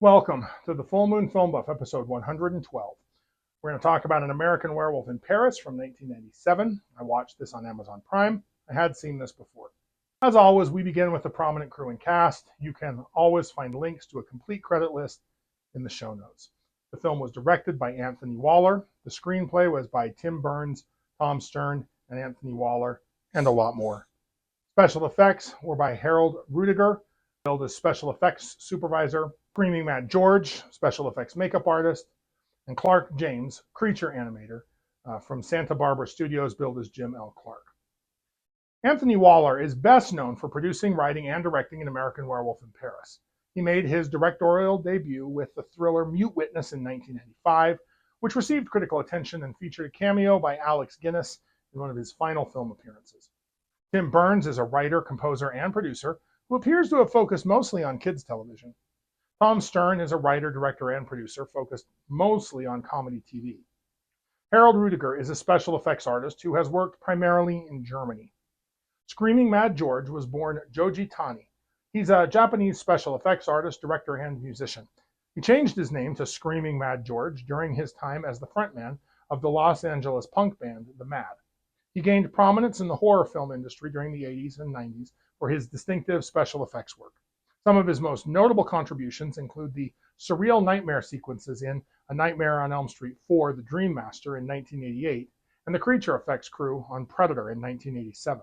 Welcome to the Full Moon Film Buff, episode 112. We're going to talk about An American Werewolf in Paris from 1997. I watched this on Amazon Prime. I had seen this before. As always, we begin with the prominent crew and cast. You can always find links to a complete credit list in the show notes. The film was directed by Anthony Waller. The screenplay was by Tim Burns, Tom Stern, and Anthony Waller, and a lot more. Special effects were by Harold Rudiger, billed as special effects supervisor, Screaming Mad George, special effects makeup artist, and Clark James, creature animator from Santa Barbara Studios, billed as Jim L. Clark. Anthony Waller is best known for producing, writing, and directing An American Werewolf in Paris. He made his directorial debut with the thriller Mute Witness in 1995, which received critical attention and featured a cameo by Alex Guinness in one of his final film appearances. Tim Burns is a writer, composer, and producer who appears to have focused mostly on kids' television. Tom Stern is a writer, director, and producer focused mostly on comedy TV. Harold Rudiger is a special effects artist who has worked primarily in Germany. Screaming Mad George was born Joji Tani. He's a Japanese special effects artist, director, and musician. He changed his name to Screaming Mad George during his time as the frontman of the Los Angeles punk band The Mad. He gained prominence in the horror film industry during the 80s and 90s for his distinctive special effects work. Some of his most notable contributions include the surreal nightmare sequences in A Nightmare on Elm Street 4, The Dream Master in 1988, and the creature effects crew on Predator in 1987.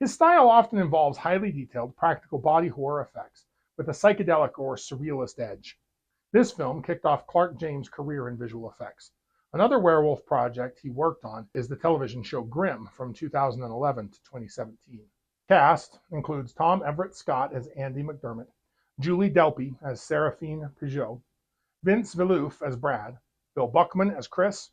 His style often involves highly detailed practical body horror effects with a psychedelic or surrealist edge. This film kicked off Clark James' career in visual effects. Another werewolf project he worked on is the television show Grimm from 2011 to 2017. Cast includes Tom Everett Scott as Andy McDermott, Julie Delpy as Seraphine Peugeot, Vince Villouf as Brad, Bill Buckman as Chris,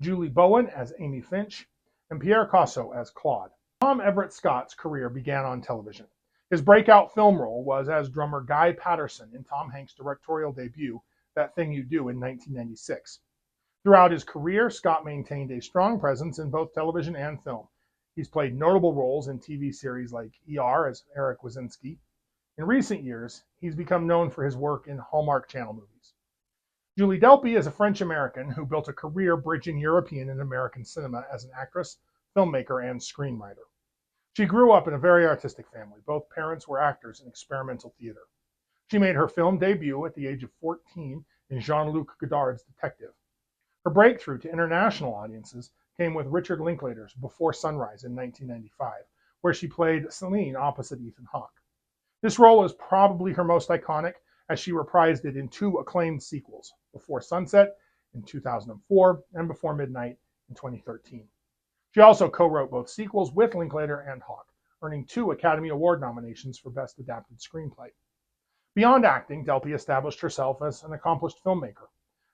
Julie Bowen as Amy Finch, and Pierre Casso as Claude. Tom Everett Scott's career began on television. His breakout film role was as drummer Guy Patterson in Tom Hanks' directorial debut, That Thing You Do, in 1996. Throughout his career, Scott maintained a strong presence in both television and film. He's played notable roles in TV series like ER as Eric Wazinski. In recent years, he's become known for his work in Hallmark Channel movies. Julie Delpy is a French-American who built a career bridging European and American cinema as an actress, filmmaker, and screenwriter. She grew up in a very artistic family. Both parents were actors in experimental theater. She made her film debut at the age of 14 in Jean-Luc Godard's Detective. Her breakthrough to international audiences came with Richard Linklater's Before Sunrise in 1995, where she played Celine opposite Ethan Hawke. This role is probably her most iconic, as she reprised it in two acclaimed sequels, Before Sunset in 2004 and Before Midnight in 2013. She also co-wrote both sequels with Linklater and Hawke, earning 2 Academy Award nominations for Best Adapted Screenplay. Beyond acting, Delpy established herself as an accomplished filmmaker.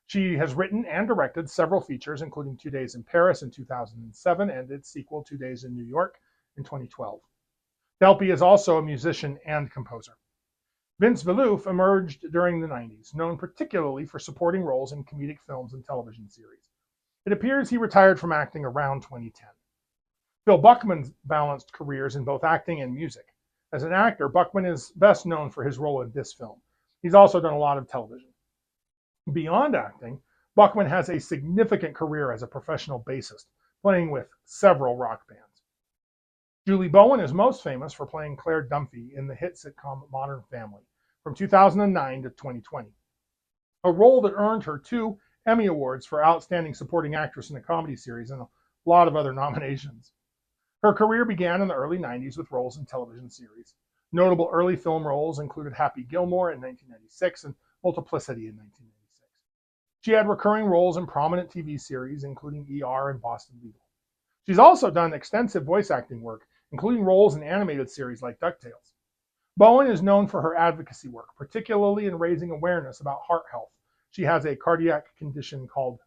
She has written and directed several features, including 2 Days in Paris in 2007 and its sequel, 2 Days in New York, in 2012. Delpy is also a musician and composer. Vince Villouf emerged during the 90s, known particularly for supporting roles in comedic films and television series. It appears he retired from acting around 2010. Bill Buckman balanced careers in both acting and music. As an actor, Buckman is best known for his role in this film. He's also done a lot of television. Beyond acting, Buckman has a significant career as a professional bassist, playing with several rock bands. Julie Bowen is most famous for playing Claire Dunphy in the hit sitcom Modern Family from 2009 to 2020, a role that earned her 2 Emmy Awards for Outstanding Supporting Actress in a Comedy Series and a lot of other nominations. Her career began in the early 90s with roles in television series. Notable early film roles included Happy Gilmore in 1996 and Multiplicity in 1996. She had recurring roles in prominent TV series, including ER and Boston Legal. She's also done extensive voice acting work, including roles in animated series like DuckTales. Bowen is known for her advocacy work, particularly in raising awareness about heart health. She has a cardiac condition called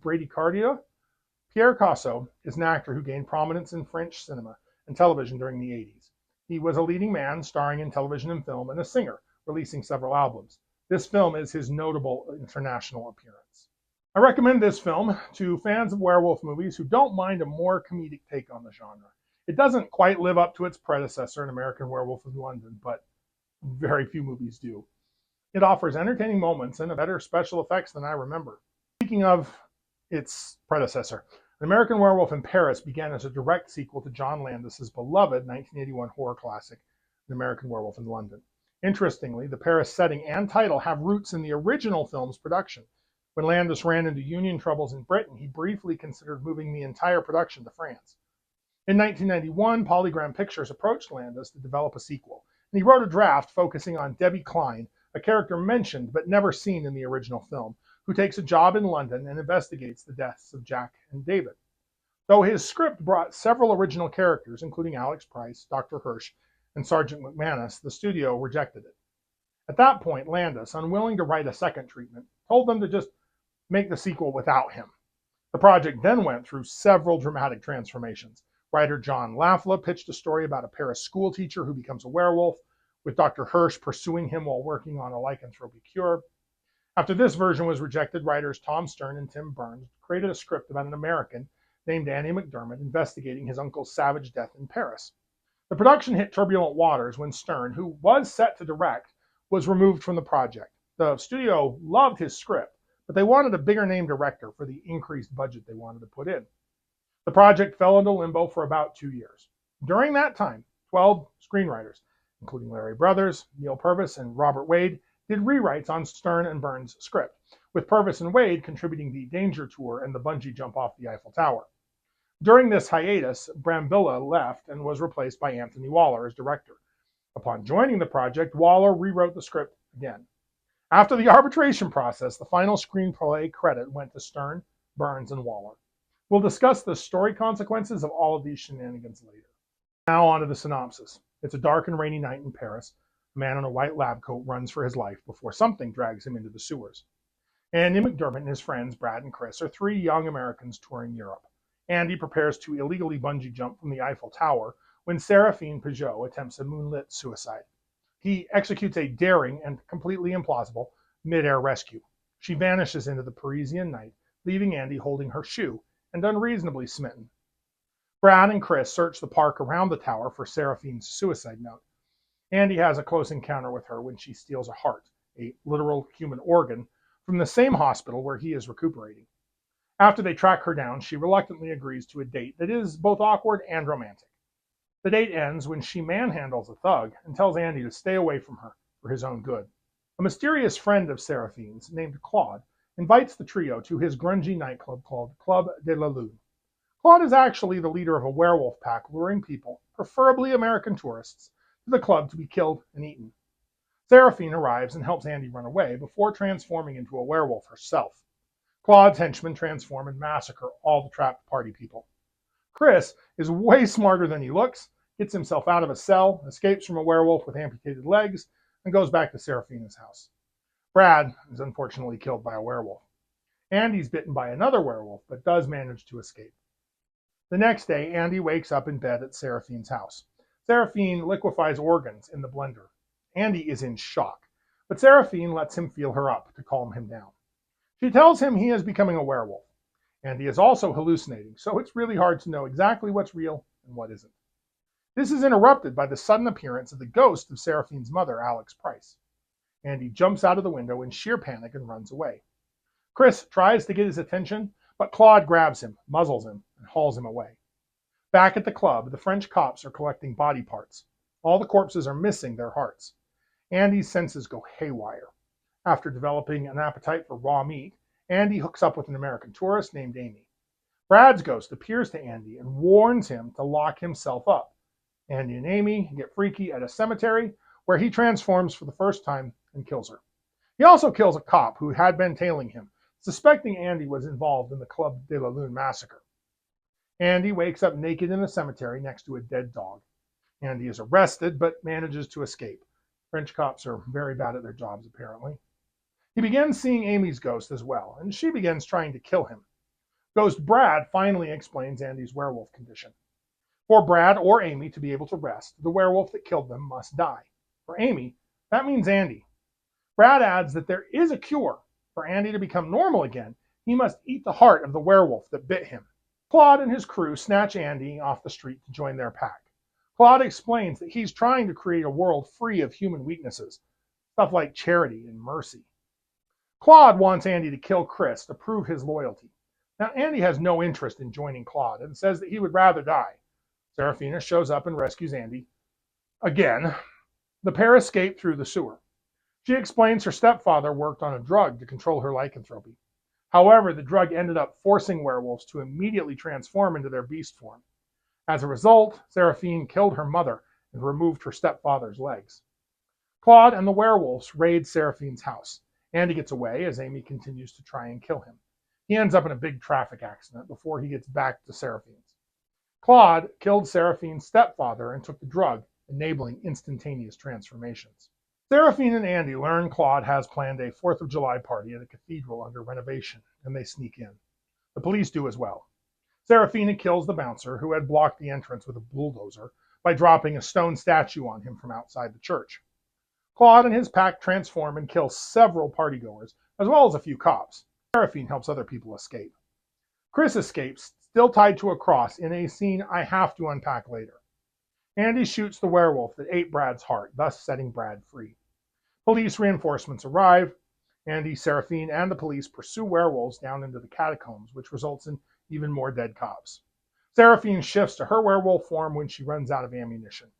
bradycardia. Pierre Casso is an actor who gained prominence in French cinema and television during the 80s. He was a leading man starring in television and film and a singer, releasing several albums. This film is his notable international appearance. I recommend this film to fans of werewolf movies who don't mind a more comedic take on the genre. It doesn't quite live up to its predecessor, An American Werewolf in London, but very few movies do. It offers entertaining moments and better special effects than I remember. Speaking of its predecessor, An American Werewolf in Paris began as a direct sequel to John Landis's beloved 1981 horror classic, An American Werewolf in London. Interestingly, the Paris setting and title have roots in the original film's production. When Landis ran into union troubles in Britain, he briefly considered moving the entire production to France. In 1991, Polygram Pictures approached Landis to develop a sequel, and he wrote a draft focusing on Debbie Klein, a character mentioned but never seen in the original film, who takes a job in London and investigates the deaths of Jack and David. Though his script brought several original characters, including Alex Price, Dr. Hirsch, and Sergeant McManus, the studio rejected it. At that point, Landis, unwilling to write a second treatment, told them to just make the sequel without him. The project then went through several dramatic transformations. Writer John Lafla pitched a story about a Paris schoolteacher who becomes a werewolf, with Dr. Hirsch pursuing him while working on a lycanthropy cure. After this version was rejected, writers Tom Stern and Tim Burns created a script about an American named Andy McDermott investigating his uncle's savage death in Paris. The production hit turbulent waters when Stern, who was set to direct, was removed from the project. The studio loved his script, but they wanted a bigger name director for the increased budget they wanted to put in. The project fell into limbo for about 2 years. During that time, 12 screenwriters, including Larry Brothers, Neil Purvis, and Robert Wade, did rewrites on Stern and Burns' script, with Purvis and Wade contributing the Danger Tour and the bungee jump off the Eiffel Tower. During this hiatus, Brambilla left and was replaced by Anthony Waller as director. Upon joining the project, Waller rewrote the script again. After the arbitration process, the final screenplay credit went to Stern, Burns, and Waller. We'll discuss the story consequences of all of these shenanigans later. Now on to the synopsis. It's a dark and rainy night in Paris. A man in a white lab coat runs for his life before something drags him into the sewers. Andy McDermott and his friends, Brad and Chris, are 3 young Americans touring Europe. Andy prepares to illegally bungee jump from the Eiffel Tower when Seraphine Peugeot attempts a moonlit suicide. He executes a daring and completely implausible mid-air rescue. She vanishes into the Parisian night, leaving Andy holding her shoe and unreasonably smitten. Brad and Chris search the park around the tower for Seraphine's suicide note. Andy has a close encounter with her when she steals a heart, a literal human organ, from the same hospital where he is recuperating. After they track her down, she reluctantly agrees to a date that is both awkward and romantic. The date ends when she manhandles a thug and tells Andy to stay away from her for his own good. A mysterious friend of Seraphine's, named Claude, invites the trio to his grungy nightclub called Club de la Lune. Claude is actually the leader of a werewolf pack luring people, preferably American tourists, to the club to be killed and eaten. Seraphine arrives and helps Andy run away before transforming into a werewolf herself. Claude's henchmen transform and massacre all the trapped party people. Chris is way smarter than he looks, gets himself out of a cell, escapes from a werewolf with amputated legs, and goes back to Seraphina's house. Brad is unfortunately killed by a werewolf. Andy's bitten by another werewolf, but does manage to escape. The next day, Andy wakes up in bed at Seraphine's house. Seraphine liquefies organs in the blender. Andy is in shock, but Seraphine lets him feel her up to calm him down. She tells him he is becoming a werewolf. Andy is also hallucinating, so it's really hard to know exactly what's real and what isn't. This is interrupted by the sudden appearance of the ghost of Seraphine's mother, Alex Price. Andy jumps out of the window in sheer panic and runs away. Chris tries to get his attention, but Claude grabs him, muzzles him, and hauls him away. Back at the club, the French cops are collecting body parts. All the corpses are missing their hearts. Andy's senses go haywire. After developing an appetite for raw meat, Andy hooks up with an American tourist named Amy. Brad's ghost appears to Andy and warns him to lock himself up. Andy and Amy get freaky at a cemetery where he transforms for the first time and kills her. He also kills a cop who had been tailing him, suspecting Andy was involved in the Club de la Lune massacre. Andy wakes up naked in the cemetery next to a dead dog. Andy is arrested but manages to escape. French cops are very bad at their jobs, apparently. He begins seeing Amy's ghost as well, and she begins trying to kill him. Ghost Brad finally explains Andy's werewolf condition. For Brad or Amy to be able to rest, the werewolf that killed them must die. For Amy, that means Andy. Brad adds that there is a cure. For Andy to become normal again, he must eat the heart of the werewolf that bit him. Claude and his crew snatch Andy off the street to join their pack. Claude explains that he's trying to create a world free of human weaknesses. stuff like charity and mercy. Claude wants Andy to kill Chris to prove his loyalty. Now, Andy has no interest in joining Claude and says that he would rather die. Serafina shows up and rescues Andy. Again, the pair escape through the sewer. She explains her stepfather worked on a drug to control her lycanthropy. However, the drug ended up forcing werewolves to immediately transform into their beast form. As a result, Seraphine killed her mother and removed her stepfather's legs. Claude and the werewolves raid Seraphine's house. Andy gets away as Amy continues to try and kill him. He ends up in a big traffic accident before he gets back to Seraphine's. Claude killed Seraphine's stepfather and took the drug, enabling instantaneous transformations. Seraphine and Andy learn Claude has planned a 4th of July party at a cathedral under renovation, and they sneak in. The police do as well. Seraphina kills the bouncer, who had blocked the entrance with a bulldozer, by dropping a stone statue on him from outside the church. Claude and his pack transform and kill several partygoers, as well as a few cops. Seraphine helps other people escape. Chris escapes, still tied to a cross, in a scene I have to unpack later. Andy shoots the werewolf that ate Brad's heart, thus setting Brad free. Police reinforcements arrive. Andy, Seraphine, and the police pursue werewolves down into the catacombs, which results in even more dead cops. Seraphine shifts to her werewolf form when she runs out of ammunition.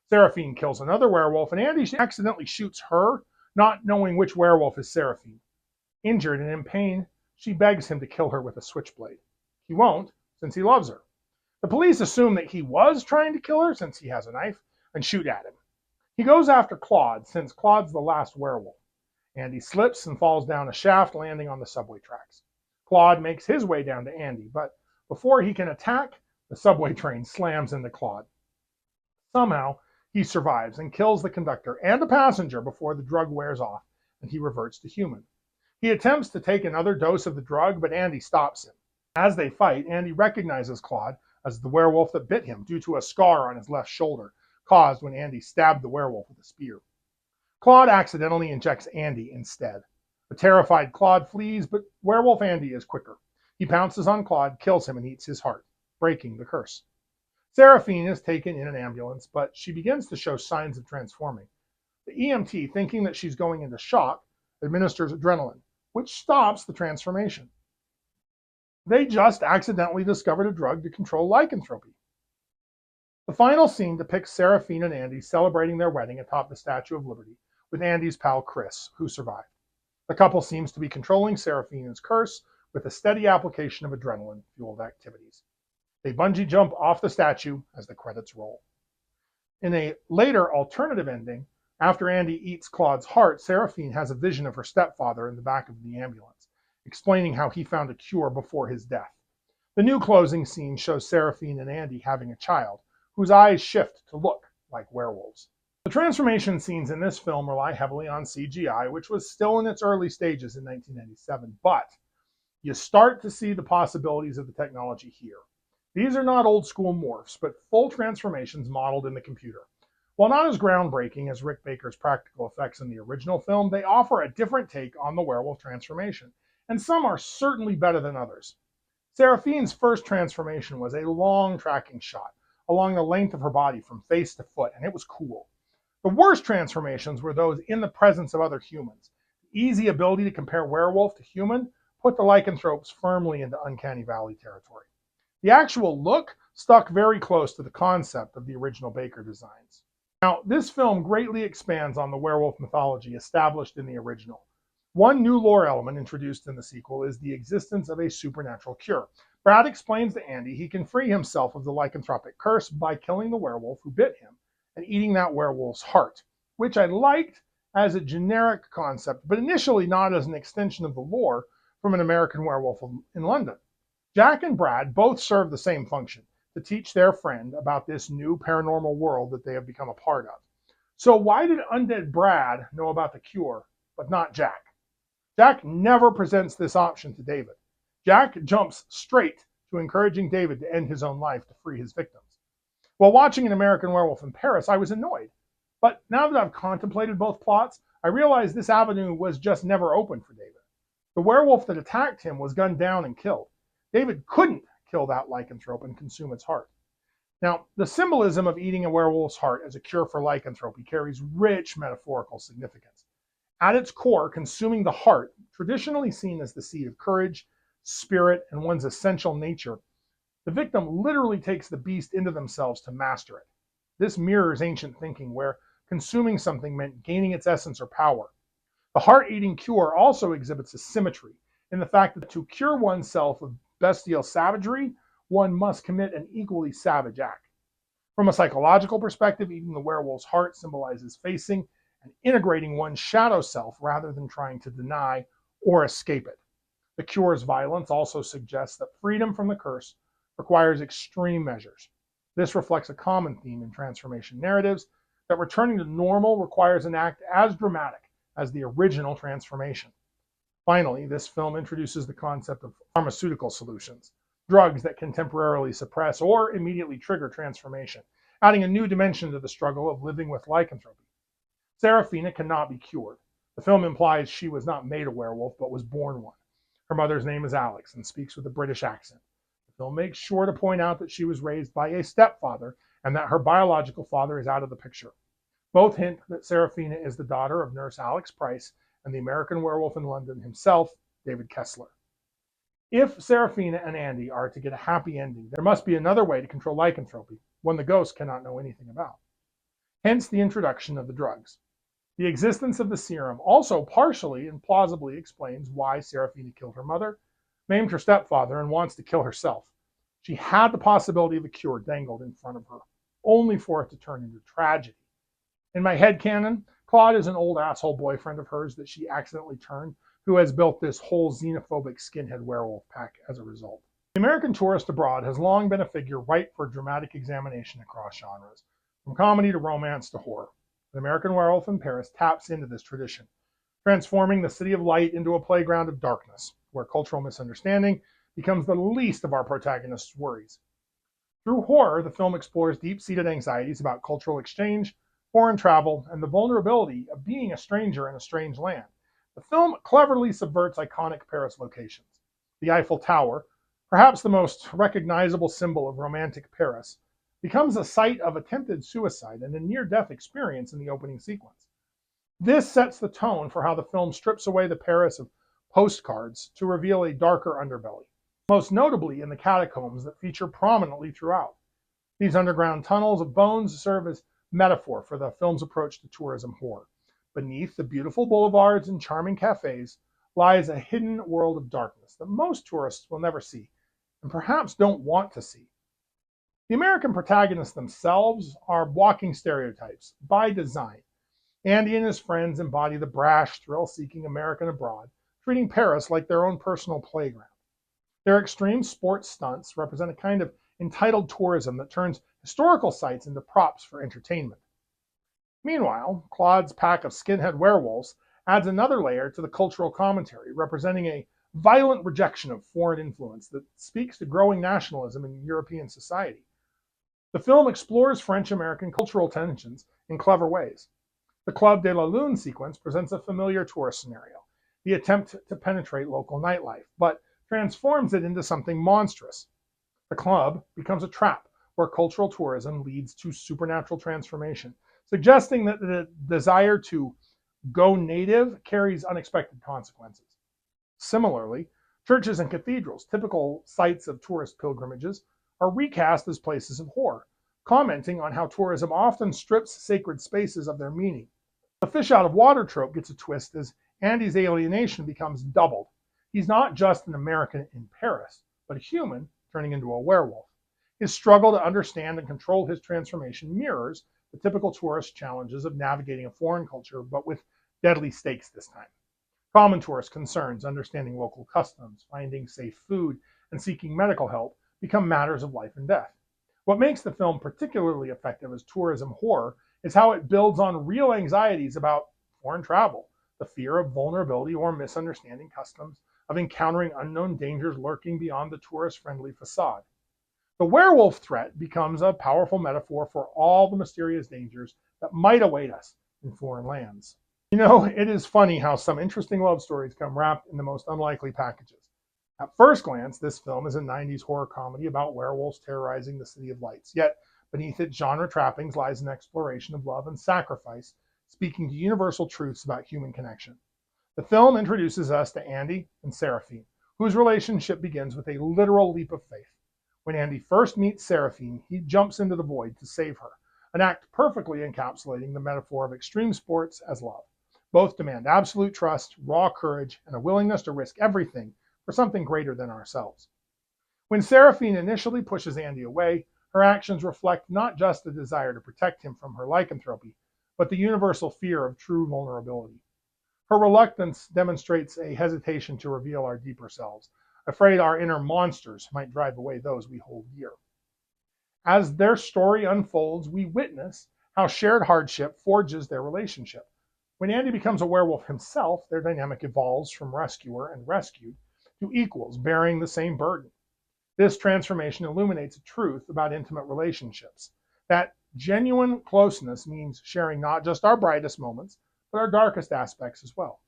Seraphine kills another werewolf, and Andy accidentally shoots her, not knowing which werewolf is Seraphine. Injured and in pain, she begs him to kill her with a switchblade. He won't, since he loves her. The police assume that he was trying to kill her, since he has a knife, and shoot at him. He goes after Claude, since Claude's the last werewolf. Andy slips and falls down a shaft, landing on the subway tracks. Claude makes his way down to Andy, but before he can attack, the subway train slams into Claude. Somehow, he survives and kills the conductor and the passenger before the drug wears off and he reverts to human. He attempts to take another dose of the drug, but Andy stops him. As they fight, Andy recognizes Claude as the werewolf that bit him due to a scar on his left shoulder caused when Andy stabbed the werewolf with a spear. Claude accidentally injects Andy instead. The terrified Claude flees, but werewolf Andy is quicker. He pounces on Claude, kills him, and eats his heart, breaking the curse. Seraphine is taken in an ambulance, but she begins to show signs of transforming. The EMT, thinking that she's going into shock, administers adrenaline, which stops the transformation. They just accidentally discovered a drug to control lycanthropy. The final scene depicts Seraphine and Andy celebrating their wedding atop the Statue of Liberty with Andy's pal Chris, who survived. The couple seems to be controlling Seraphine's curse with a steady application of adrenaline-fueled activities. They bungee jump off the statue as the credits roll. In a later alternative ending, after Andy eats Claude's heart, Seraphine has a vision of her stepfather in the back of the ambulance, explaining how he found a cure before his death. The new closing scene shows Seraphine and Andy having a child, whose eyes shift to look like werewolves. The transformation scenes in this film rely heavily on CGI, which was still in its early stages in 1997, but you start to see the possibilities of the technology here. These are not old school morphs, but full transformations modeled in the computer. While not as groundbreaking as Rick Baker's practical effects in the original film, they offer a different take on the werewolf transformation, and some are certainly better than others. Seraphine's first transformation was a long tracking shot along the length of her body from face to foot, and it was cool. The worst transformations were those in the presence of other humans. The easy ability to compare werewolf to human put the lycanthropes firmly into Uncanny Valley territory. The actual look stuck very close to the concept of the original Baker designs. Now, this film greatly expands on the werewolf mythology established in the original. One new lore element introduced in the sequel is the existence of a supernatural cure. Brad explains to Andy he can free himself of the lycanthropic curse by killing the werewolf who bit him and eating that werewolf's heart, which I liked as a generic concept, but initially not as an extension of the lore from an American Werewolf in London. Jack and Brad both serve the same function, to teach their friend about this new paranormal world that they have become a part of. So why did Undead Brad know about the cure, but not Jack? Jack never presents this option to David. Jack jumps straight to encouraging David to end his own life to free his victims. While watching An American Werewolf in Paris, I was annoyed. But now that I've contemplated both plots, I realized this avenue was just never open for David. The werewolf that attacked him was gunned down and killed. David couldn't kill that lycanthrope and consume its heart. Now, the symbolism of eating a werewolf's heart as a cure for lycanthropy carries rich metaphorical significance. At its core, consuming the heart, traditionally seen as the seat of courage, spirit, and one's essential nature, the victim literally takes the beast into themselves to master it. This mirrors ancient thinking where consuming something meant gaining its essence or power. The heart-eating cure also exhibits a symmetry in the fact that to cure oneself of bestial savagery, one must commit an equally savage act. From a psychological perspective, eating the werewolf's heart symbolizes facing and integrating one's shadow self rather than trying to deny or escape it. The cure's violence also suggests that freedom from the curse requires extreme measures. This reflects a common theme in transformation narratives that returning to normal requires an act as dramatic as the original transformation. Finally, this film introduces the concept of pharmaceutical solutions, drugs that can temporarily suppress or immediately trigger transformation, adding a new dimension to the struggle of living with lycanthropy. Serafina cannot be cured. The film implies she was not made a werewolf, but was born one. Her mother's name is Alex and speaks with a British accent. The film makes sure to point out that she was raised by a stepfather and that her biological father is out of the picture. Both hint that Serafina is the daughter of nurse Alex Price and the American werewolf in London himself, David Kessler. If Serafina and Andy are to get a happy ending, there must be another way to control lycanthropy, one the ghost cannot know anything about. Hence the introduction of the drugs. The existence of the serum also partially and plausibly explains why Serafina killed her mother, maimed her stepfather, and wants to kill herself. She had the possibility of a cure dangled in front of her, only for it to turn into tragedy. In my headcanon, Claude is an old asshole boyfriend of hers that she accidentally turned, who has built this whole xenophobic skinhead werewolf pack as a result. The American tourist abroad has long been a figure ripe for dramatic examination across genres, from comedy to romance to horror. The American Werewolf in Paris taps into this tradition, transforming the city of light into a playground of darkness, where cultural misunderstanding becomes the least of our protagonists' worries. Through horror, the film explores deep-seated anxieties about cultural exchange, foreign travel, and the vulnerability of being a stranger in a strange land. The film cleverly subverts iconic Paris locations. The Eiffel Tower, perhaps the most recognizable symbol of romantic Paris, becomes a site of attempted suicide and a near-death experience in the opening sequence. This sets the tone for how the film strips away the Paris of postcards to reveal a darker underbelly, most notably in the catacombs that feature prominently throughout. These underground tunnels of bones serve as metaphor for the film's approach to tourism horror. Beneath the beautiful boulevards and charming cafes lies a hidden world of darkness that most tourists will never see, and perhaps don't want to see. The American protagonists themselves are walking stereotypes by design. Andy and his friends embody the brash, thrill-seeking American abroad, treating Paris like their own personal playground. Their extreme sports stunts represent a kind of entitled tourism that turns historical sites into props for entertainment. Meanwhile, Claude's pack of skinhead werewolves adds another layer to the cultural commentary, representing a violent rejection of foreign influence that speaks to growing nationalism in European society. The film explores French-American cultural tensions in clever ways. The Club de la Lune sequence presents a familiar tourist scenario, the attempt to penetrate local nightlife, but transforms it into something monstrous. The club becomes a trap where cultural tourism leads to supernatural transformation, suggesting that the desire to go native carries unexpected consequences. Similarly, churches and cathedrals, typical sites of tourist pilgrimages, are recast as places of horror, commenting on how tourism often strips sacred spaces of their meaning. The fish out of water trope gets a twist as Andy's alienation becomes doubled. He's not just an American in Paris, but a human turning into a werewolf. His struggle to understand and control his transformation mirrors the typical tourist challenges of navigating a foreign culture, but with deadly stakes this time. Common tourist concerns, understanding local customs, finding safe food, and seeking medical help become matters of life and death. What makes the film particularly effective as tourism horror is how it builds on real anxieties about foreign travel, the fear of vulnerability or misunderstanding customs, of encountering unknown dangers lurking beyond the tourist-friendly facade. The werewolf threat becomes a powerful metaphor for all the mysterious dangers that might await us in foreign lands. You know, it is funny how some interesting love stories come wrapped in the most unlikely packages. At first glance, this film is a 90s horror comedy about werewolves terrorizing the City of Lights, yet beneath its genre trappings lies an exploration of love and sacrifice speaking to universal truths about human connection. The film introduces us to Andy and Seraphine, whose relationship begins with a literal leap of faith. When Andy first meets Seraphine, he jumps into the void to save her, an act perfectly encapsulating the metaphor of extreme sports as love. Both demand absolute trust, raw courage, and a willingness to risk everything for something greater than ourselves. When Seraphine initially pushes Andy away, her actions reflect not just a desire to protect him from her lycanthropy, but the universal fear of true vulnerability. Her reluctance demonstrates a hesitation to reveal our deeper selves, afraid our inner monsters might drive away those we hold dear. As their story unfolds, we witness how shared hardship forges their relationship. When Andy becomes a werewolf himself, their dynamic evolves from rescuer and rescued to equals bearing the same burden. This transformation illuminates a truth about intimate relationships, that genuine closeness means sharing not just our brightest moments, but our darkest aspects as well.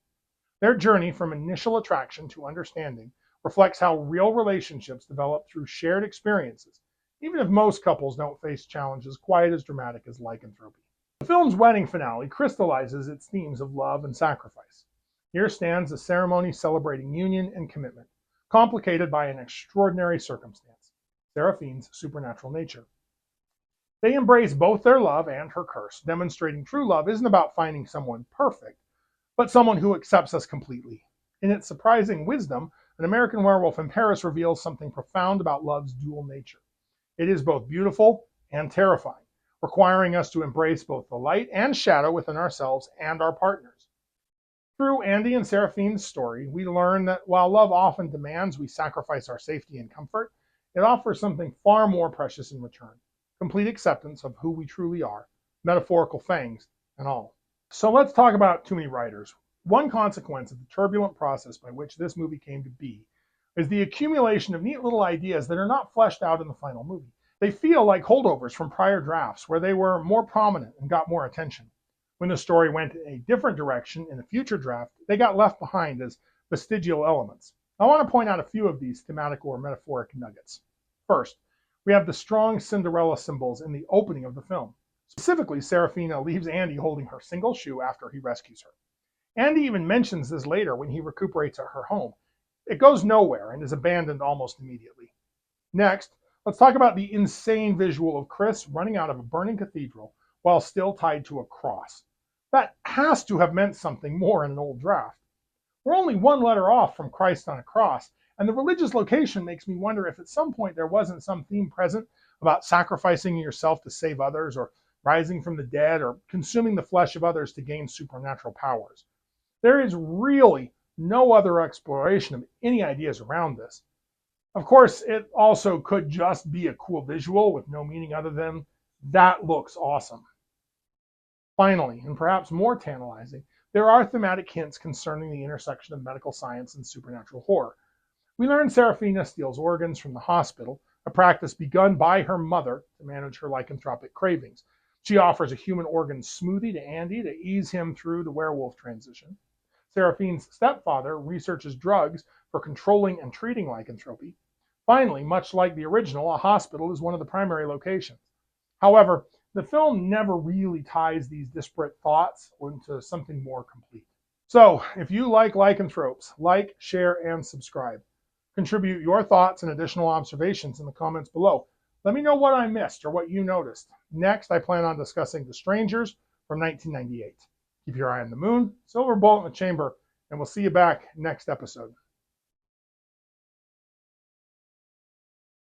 Their journey from initial attraction to understanding reflects how real relationships develop through shared experiences, even if most couples don't face challenges quite as dramatic as lycanthropy. The film's wedding finale crystallizes its themes of love and sacrifice. Here stands a ceremony celebrating union and commitment, complicated by an extraordinary circumstance, Seraphine's supernatural nature. They embrace both their love and her curse, demonstrating true love isn't about finding someone perfect, but someone who accepts us completely. In its surprising wisdom, An American Werewolf in Paris reveals something profound about love's dual nature. It is both beautiful and terrifying, requiring us to embrace both the light and shadow within ourselves and our partners. Through Andy and Seraphine's story, we learn that while love often demands we sacrifice our safety and comfort, it offers something far more precious in return: complete acceptance of who we truly are, metaphorical fangs and all. So let's talk about too many writers. One consequence of the turbulent process by which this movie came to be is the accumulation of neat little ideas that are not fleshed out in the final movie. They feel like holdovers from prior drafts where they were more prominent and got more attention. When the story went in a different direction in a future draft, they got left behind as vestigial elements. I want to point out a few of these thematic or metaphoric nuggets. First, we have the strong Cinderella symbols in the opening of the film. Specifically, Seraphina leaves Andy holding her single shoe after he rescues her. Andy even mentions this later when he recuperates at her home. It goes nowhere and is abandoned almost immediately. Next, let's talk about the insane visual of Chris running out of a burning cathedral while still tied to a cross. That has to have meant something more in an old draft. We're only one letter off from Christ on a cross, and the religious location makes me wonder if at some point there wasn't some theme present about sacrificing yourself to save others, or rising from the dead, or consuming the flesh of others to gain supernatural powers. There is really no other exploration of any ideas around this. Of course, it also could just be a cool visual with no meaning other than, that looks awesome. Finally, and perhaps more tantalizing, there are thematic hints concerning the intersection of medical science and supernatural horror. We learn Seraphina steals organs from the hospital, a practice begun by her mother to manage her lycanthropic cravings. She offers a human organ smoothie to Andy to ease him through the werewolf transition. Seraphine's stepfather researches drugs for controlling and treating lycanthropy. Finally, much like the original, a hospital is one of the primary locations. However, the film never really ties these disparate thoughts into something more complete. So, if you like lycanthropes, like, share, and subscribe. Contribute your thoughts and additional observations in the comments below. Let me know what I missed or what you noticed. Next, I plan on discussing The Strangers from 1998. Keep your eye on the moon, silver bullet in the chamber, and we'll see you back next episode.